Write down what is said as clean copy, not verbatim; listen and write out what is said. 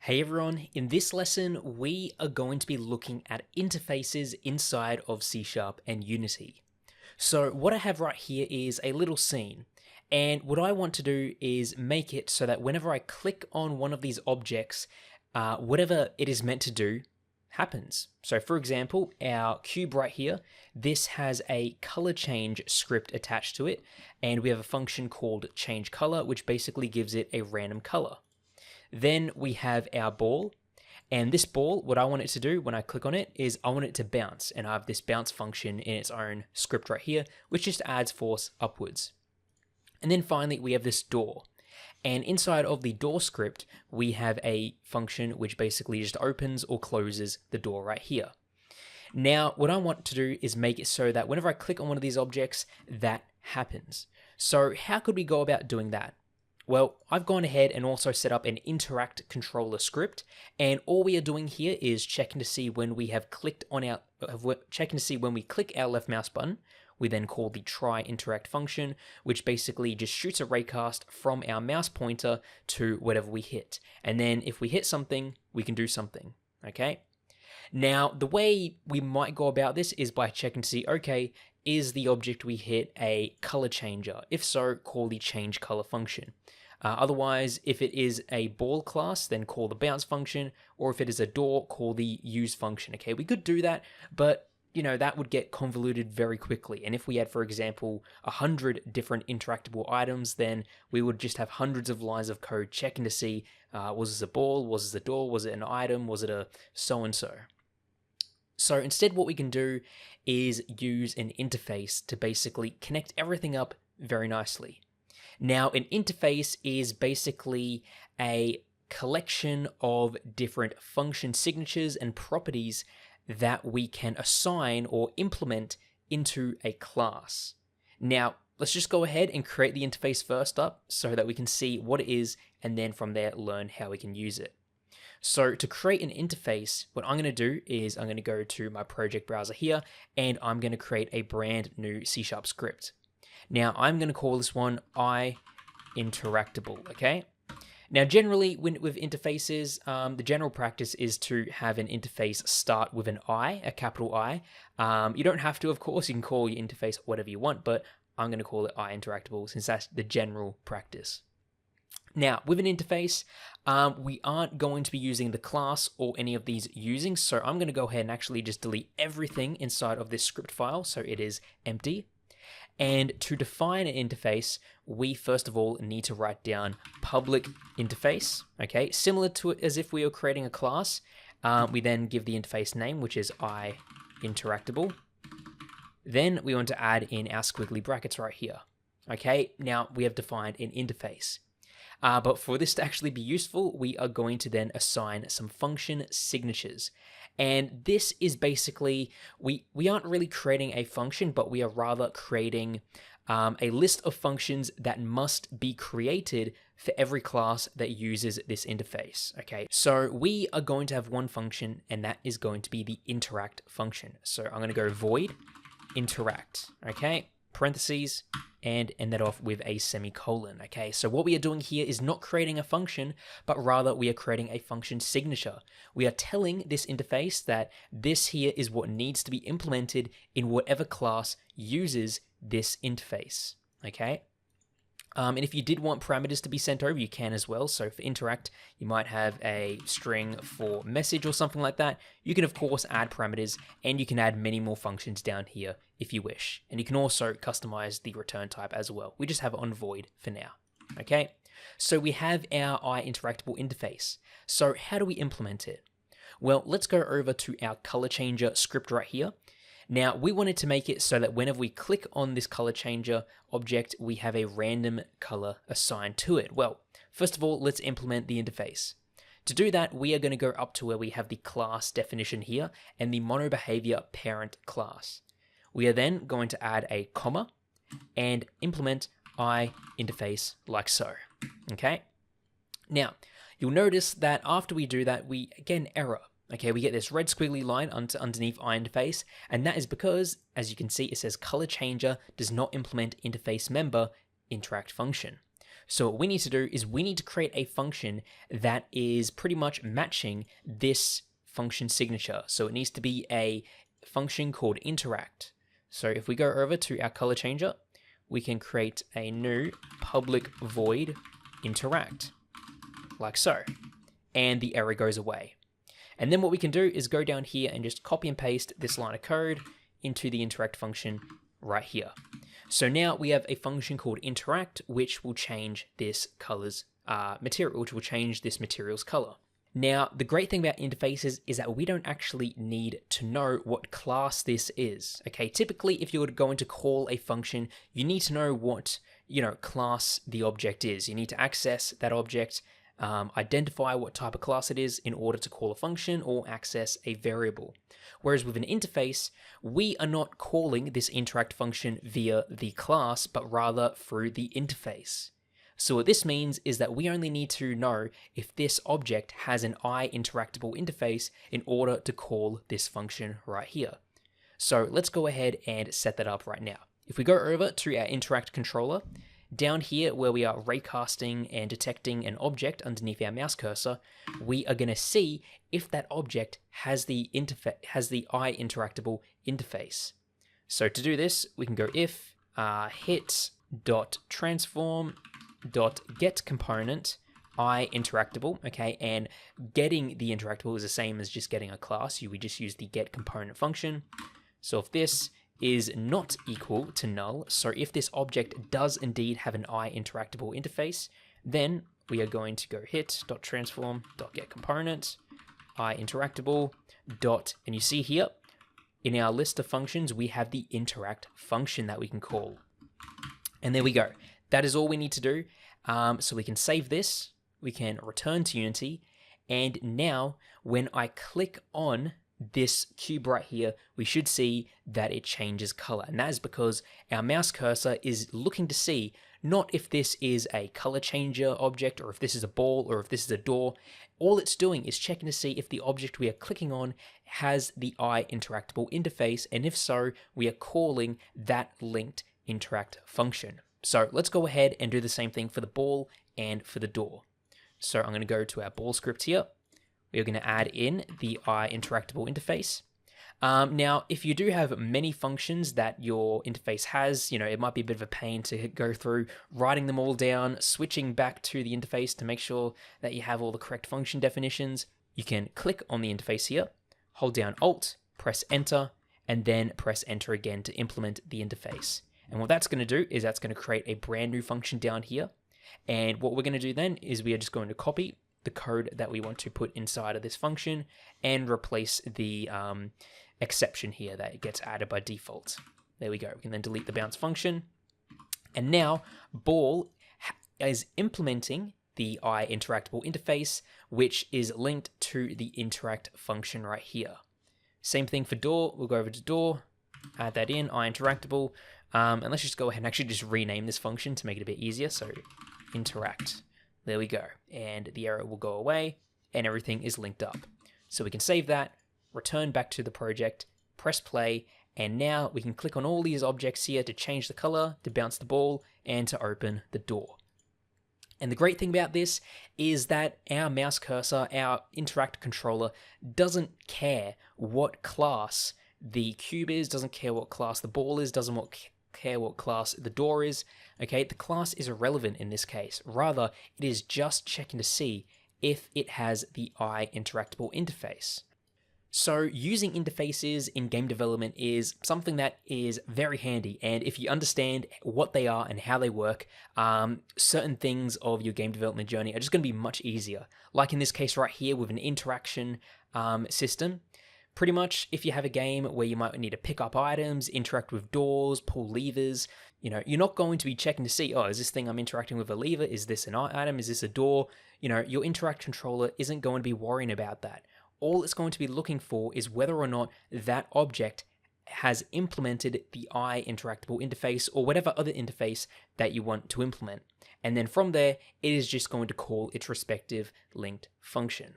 Hey everyone, in this lesson we are going to be looking at interfaces inside of C# and Unity. So what I have right here is a little scene, and what I want to do is make it so that whenever I click on one of these objects, whatever it is meant to do happens. So for example, our cube right here, this has a color change script attached to it, and we have a function called change color, which basically gives it a random color. Then we have our ball, and this ball, what I want it to do when I click on it is I want it to bounce, and I have this bounce function in its own script right here, which just adds force upwards. And then finally, we have this door. And inside of the door script, we have a function which basically just opens or closes the door right here. Now, what I want to do is make it so that whenever I click on one of these objects, that happens. So how could we go about doing that? Well, I've gone ahead and also set up an interact controller script, and all we are doing here is checking to see when we have clicked on when we click our left mouse button. We then call the try interact function, which basically just shoots a raycast from our mouse pointer to whatever we hit. And then if we hit something, we can do something, okay? Now, the way we might go about this is by checking to see, okay, is the object we hit a color changer? If so, call the change color function. Otherwise, if it is a ball class, then call the bounce function, or if it is a door, call the use function. Okay, we could do that, but that would get convoluted very quickly. And if we had, for example, 100 different interactable items, then we would just have hundreds of lines of code checking to see, was this a ball, was this a door, was it an item, was it a so-and-so. So instead what we can do is use an interface to basically connect everything up very nicely. Now, an interface is basically a collection of different function signatures and properties that we can assign or implement into a class. Now, let's just go ahead and create the interface first up so that we can see what it is, and then from there learn how we can use it. So to create an interface, what I'm going to do is I'm going to go to my project browser here, and I'm going to create a brand new C# script. Now I'm going to call this one iInteractable, okay? Now generally with interfaces, the general practice is to have an interface start with an I, a capital I. You don't have to, of course, you can call your interface whatever you want, but I'm going to call it iInteractable since that's the general practice. Now, with an interface, we aren't going to be using the class or any of these using, so I'm going to go ahead and actually just delete everything inside of this script file so it is empty. And to define an interface, we first of all need to write down public interface, okay? Similar to it as if we were creating a class. We then give the interface name, which is iInteractable. Then we want to add in our squiggly brackets right here, okay? Now we have defined an interface. But for this to actually be useful, we are going to then assign some function signatures. And this is basically, we aren't really creating a function, but we are rather creating a list of functions that must be created for every class that uses this interface, okay? So we are going to have one function, and that is going to be the interact function. So I'm going to go void interact, okay? Parentheses, and end that off with a semicolon, okay? So what we are doing here is not creating a function, but rather we are creating a function signature. We are telling this interface that this here is what needs to be implemented in whatever class uses this interface, okay? And if you did want parameters to be sent over, you can as well. So for interact, you might have a string for message or something like that. You can, of course, add parameters, and you can add many more functions down here if you wish. And you can also customize the return type as well. We just have it on void for now, okay? So we have our iInteractable interface. So how do we implement it? Well, let's go over to our color changer script right here. Now, we wanted to make it so that whenever we click on this color changer object, we have a random color assigned to it. Well, first of all, let's implement the interface. To do that, we are going to go up to where we have the class definition here and the monobehavior parent class. We are then going to add a comma and implement iInterface like so, okay? Now, you'll notice that after we do that, we again error. Okay, we get this red squiggly line underneath iInterface, and that is because, as you can see, it says color changer does not implement interface member interact function. So what we need to do is we need to create a function that is pretty much matching this function signature. So it needs to be a function called interact. So if we go over to our color changer, we can create a new public void interact, like so, and the error goes away. And then what we can do is go down here and just copy and paste this line of code into the interact function right here. So now we have a function called interact, which will change this color's material, which will change this material's color. Now, the great thing about interfaces is that we don't actually need to know what class this is. Okay, typically, if you were going to call a function, you need to know what, class the object is. You need to access that object, identify what type of class it is in order to call a function or access a variable. Whereas with an interface, we are not calling this interact function via the class, but rather through the interface. So what this means is that we only need to know if this object has an interactable interface in order to call this function right here. So let's go ahead and set that up right now. If we go over to our interact controller, down here where we are raycasting and detecting an object underneath our mouse cursor, we are going to see if that object has the interactable interface. So to do this, we can go if hit.transform.getComponent interactable, okay, and getting the interactable is the same as just getting a class. We just use the getComponent function. So if this is not equal to null, so if this object does indeed have an interactable interface, then we are going to go hit.transform.getComponent interactable and you see here in our list of functions we have the interact function that we can call. And there we go. That is all we need to do. So we can save this, we can return to Unity, and now when I click on this cube right here, we should see that it changes color. And that is because our mouse cursor is looking to see not if this is a color changer object or if this is a ball or if this is a door. All it's doing is checking to see if the object we are clicking on has the interactable interface, and if so, we are calling that linked interact function. So let's go ahead and do the same thing for the ball and for the door. So I'm going to go to our ball script here. We're going to add in the interactable interface. Now, if you do have many functions that your interface has, it might be a bit of a pain to go through writing them all down, switching back to the interface to make sure that you have all the correct function definitions. You can click on the interface here, hold down Alt, press Enter, and then press Enter again to implement the interface. And what that's going to do is that's going to create a brand new function down here. And what we're going to do then is we are just going to copy the code that we want to put inside of this function and replace the exception here that gets added by default. There we go. We can then delete the bounce function. And now ball is implementing the interactable interface, which is linked to the interact function right here. Same thing for door. We'll go over to door, add that in, interactable. And let's just go ahead and actually just rename this function to make it a bit easier. So interact. There we go. And the error will go away and everything is linked up. So we can save that, return back to the project, press play, and now we can click on all these objects here to change the color, to bounce the ball, and to open the door. And the great thing about this is that our mouse cursor, our interact controller, doesn't care what class the cube is, doesn't care what class the ball is, doesn't care what class the door is. Okay, the class is irrelevant in this case. Rather, it is just checking to see if it has the interactable interface. So using interfaces in game development is something that is very handy, and if you understand what they are and how they work, certain things of your game development journey are just going to be much easier. Like in this case right here with an interaction system. Pretty much, if you have a game where you might need to pick up items, interact with doors, pull levers, you're not going to be checking to see, oh, is this thing I'm interacting with a lever? Is this an item? Is this a door? Your interact controller isn't going to be worrying about that. All it's going to be looking for is whether or not that object has implemented the interactable interface or whatever other interface that you want to implement. And then from there, it is just going to call its respective linked function.